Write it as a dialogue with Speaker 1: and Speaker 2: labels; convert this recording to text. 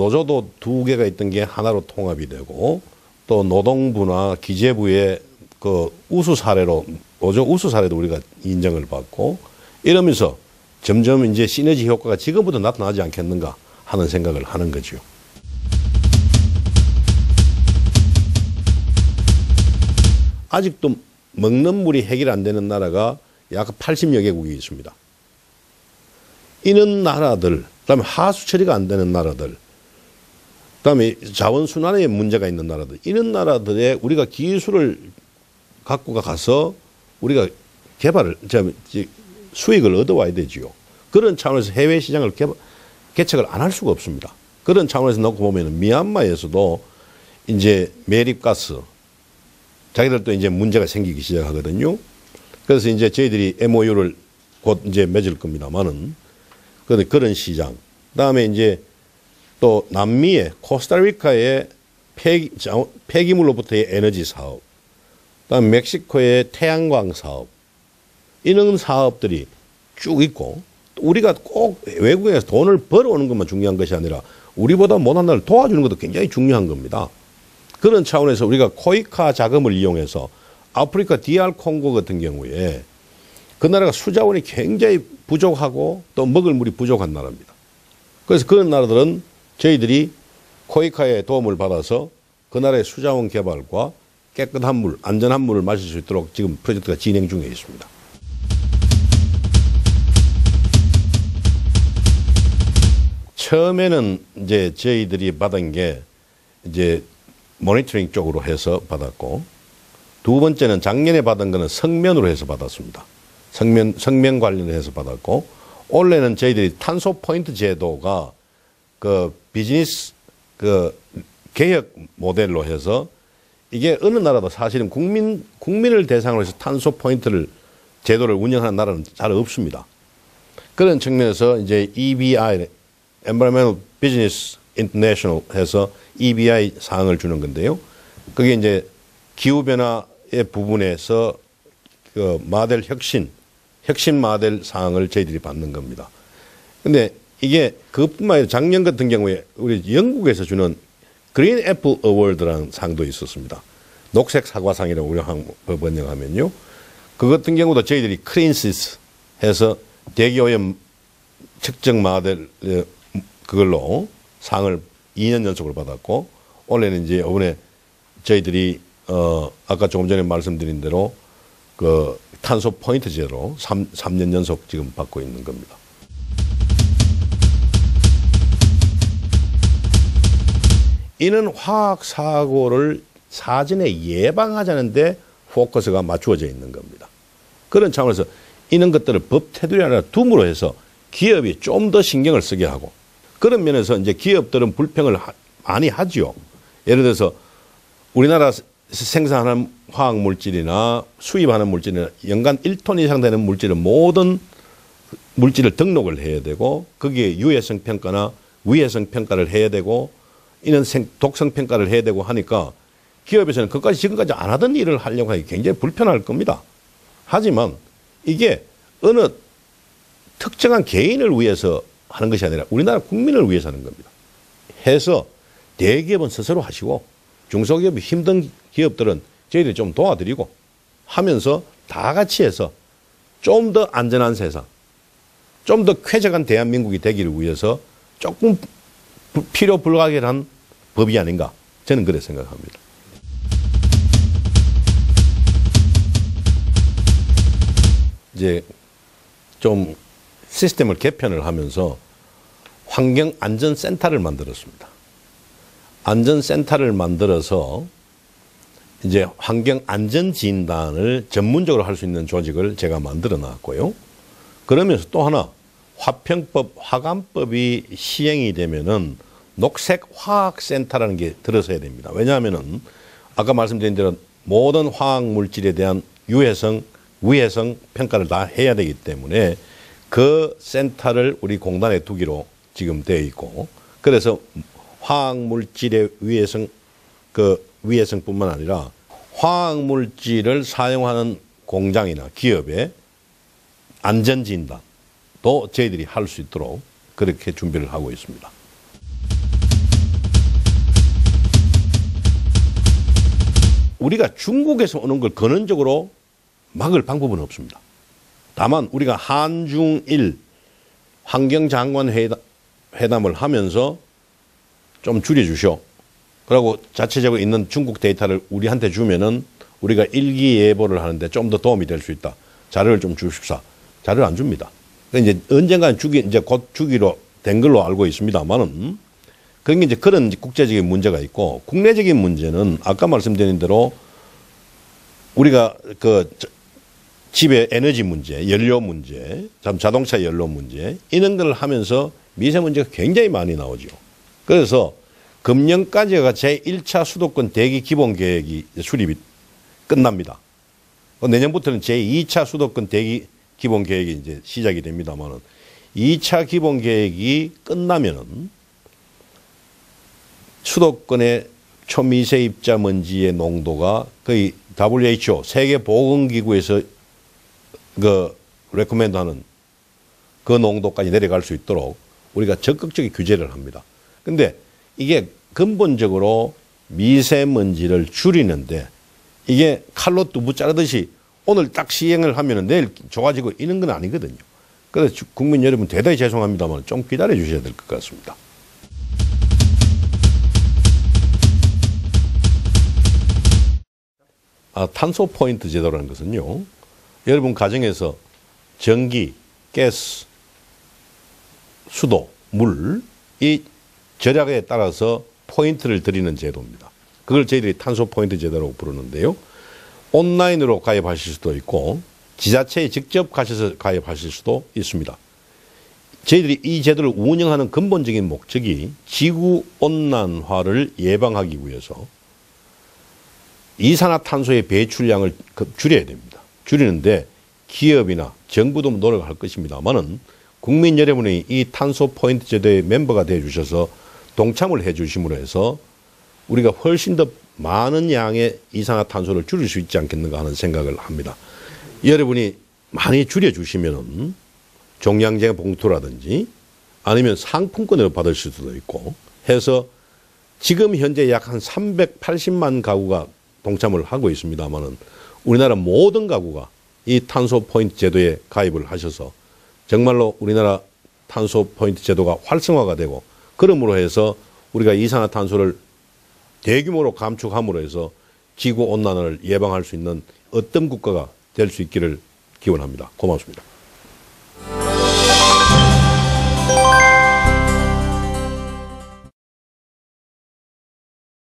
Speaker 1: 노조도 두 개가 있던 게 하나로 통합이 되고 또 노동부나 기재부의 그 우수 사례로 노조 우수 사례도 우리가 인정을 받고 이러면서 점점 이제 시너지 효과가 지금부터 나타나지 않겠는가 하는 생각을 하는 거죠. 아직도 먹는 물이 해결 안 되는 나라가 약 80여 개국이 있습니다. 이런 나라들, 그다음에 하수 처리가 안 되는 나라들, 그다음에 자원순환에 문제가 있는 나라들, 이런 나라들에 우리가 기술을 갖고 가서 우리가 개발을, 수익을 얻어와야 되지요. 그런 차원에서 해외 시장을 개척을 안 할 수가 없습니다. 그런 차원에서 놓고 보면 미얀마에서도 이제 매립가스, 자기들도 이제 문제가 생기기 시작하거든요. 그래서 이제 저희들이 MOU를 곧 이제 맺을 겁니다만은 그런 시장. 그다음에 이제 또 남미의 코스타리카의 폐기물로부터의 에너지 사업. 그다음에 멕시코의 태양광 사업. 이런 사업들이 쭉 있고 우리가 꼭 외국에서 돈을 벌어오는 것만 중요한 것이 아니라 우리보다 못한 나라를 도와주는 것도 굉장히 중요한 겁니다. 그런 차원에서 우리가 코이카 자금을 이용해서 아프리카 DR 콩고 같은 경우에 그 나라가 수자원이 굉장히 부족하고 또 먹을 물이 부족한 나라입니다. 그래서 그런 나라들은 저희들이 코이카의 도움을 받아서 그 나라의 수자원 개발과 깨끗한 물, 안전한 물을 마실 수 있도록 지금 프로젝트가 진행 중에 있습니다. 처음에는 이제 저희들이 받은 게 이제 모니터링 쪽으로 해서 받았고 두 번째는 작년에 받은 거는 성면으로 해서 받았습니다. 성면 관련해서 받았고 올해는 저희들이 탄소 포인트 제도가 그 비즈니스 그 개혁 모델로 해서 이게 어느 나라도 사실은 국민을 대상으로 해서 탄소 포인트를 제도를 운영하는 나라는 잘 없습니다. 그런 측면에서 이제 EBI, Environmental Business International 해서 EBI 사항을 주는 건데요. 그게 이제 기후변화의 부분에서 그 모델 혁신 모델 사항을 저희들이 받는 겁니다. 근데 이게 그뿐만 아니라 작년 같은 경우에 우리 영국에서 주는 그린 애플 어워드라는 상도 있었습니다. 녹색 사과상이라고 우리 번역하면요. 그 같은 경우도 저희들이 크린시스 해서 대기오염 측정 모델 그걸로 상을 2년 연속으로 받았고 올해는 이제 이번에 저희들이 아까 조금 전에 말씀드린 대로 그 탄소 포인트 제로 3년 연속 지금 받고 있는 겁니다. 이는 화학 사고를 사전에 예방하자는데 포커스가 맞추어져 있는 겁니다. 그런 차원에서 이런 것들을 법 테두리 안에 둠으로 해서 기업이 좀 더 신경을 쓰게 하고 그런 면에서 이제 기업들은 불평을 많이 하죠. 예를 들어서 우리나라 생산하는 화학 물질이나 수입하는 물질이나 연간 1톤 이상 되는 물질은 모든 물질을 등록을 해야 되고 거기에 유해성 평가나 위해성 평가를 해야 되고 이런 독성 평가를 해야 되고 하니까 기업에서는 그것까지 지금까지 안 하던 일을 하려고 하기 굉장히 불편할 겁니다. 하지만 이게 어느 특정한 개인을 위해서 하는 것이 아니라 우리나라 국민을 위해서 하는 겁니다. 해서 대기업은 스스로 하시고 중소기업이 힘든 기업들은 저희들이 좀 도와드리고 하면서 다 같이 해서 좀 더 안전한 세상, 좀 더 쾌적한 대한민국이 되기를 위해서 조금 필요 불가결한 법이 아닌가 저는 그렇게 생각합니다. 이제 좀 시스템을 개편을 하면서 환경안전센터를 만들었습니다. 안전센터를 만들어서 이제 환경안전진단을 전문적으로 할 수 있는 조직을 제가 만들어 놨고요. 그러면서 또 하나 화평법, 화감법이 시행이 되면은 녹색화학센터라는 게 들어서야 됩니다. 왜냐하면은 아까 말씀드린 대로 모든 화학물질에 대한 유해성, 위해성 평가를 다 해야 되기 때문에 그 센터를 우리 공단에 두기로 지금 되어 있고 그래서 화학물질의 위해성, 그 위해성뿐만 아니라 화학물질을 사용하는 공장이나 기업의 안전진단도 저희들이 할 수 있도록 그렇게 준비를 하고 있습니다. 우리가 중국에서 오는 걸 근원적으로 막을 방법은 없습니다. 다만 우리가 한중일 환경장관 회담을 하면서 좀 줄여주시오. 그리고 자체적으로 있는 중국 데이터를 우리한테 주면은 우리가 일기예보를 하는데 좀 더 도움이 될 수 있다. 자료를 좀 주십사. 자료를 안 줍니다. 이제 언젠가는 이제 곧 주기로 된 걸로 알고 있습니다만은 그게 이제 그런 국제적인 문제가 있고 국내적인 문제는 아까 말씀드린 대로 우리가 그 집의 에너지 문제, 연료 문제, 자동차 연료 문제 이런 걸 하면서 미세먼지가 굉장히 많이 나오죠. 그래서 금년까지가 제1차 수도권 대기 기본 계획이 수립이 끝납니다. 내년부터는 제2차 수도권 대기 기본 계획이 이제 시작이 됩니다만은 2차 기본 계획이 끝나면은 수도권의 초미세입자 먼지의 농도가 거의 WHO 세계보건기구에서 그 레코멘드하는 그 농도까지 내려갈 수 있도록 우리가 적극적인 규제를 합니다. 근데 이게 근본적으로 미세먼지를 줄이는데 이게 칼로 두부 자르듯이 오늘 딱 시행을 하면은 내일 좋아지고 이런 건 아니거든요. 그래서 국민 여러분 대단히 죄송합니다만 좀 기다려 주셔야 될 것 같습니다. 탄소 포인트 제도라는 것은요. 여러분 가정에서 전기, 가스, 수도, 물 이 절약에 따라서 포인트를 드리는 제도입니다. 그걸 저희들이 탄소 포인트 제도라고 부르는데요. 온라인으로 가입하실 수도 있고 지자체에 직접 가셔서 가입하실 수도 있습니다. 저희들이 이 제도를 운영하는 근본적인 목적이 지구온난화를 예방하기 위해서 이산화탄소의 배출량을 줄여야 됩니다. 줄이는데 기업이나 정부도 노력할 것입니다만은 국민 여러분이 이 탄소 포인트 제도의 멤버가 되어 주셔서 동참을 해 주심으로 해서 우리가 훨씬 더 많은 양의 이산화탄소를 줄일 수 있지 않겠는가 하는 생각을 합니다. 여러분이 많이 줄여 주시면은 종량제 봉투라든지 아니면 상품권을 받을 수도 있고 해서 지금 현재 약 한 380만 가구가 동참을 하고 있습니다만은 우리나라 모든 가구가 이 탄소 포인트 제도에 가입을 하셔서 정말로 우리나라 탄소 포인트 제도가 활성화가 되고 그러므로 해서 우리가 이산화탄소를 대규모로 감축함으로 해서 지구 온난화를 예방할 수 있는 어떤 국가가 될 수 있기를 기원합니다. 고맙습니다.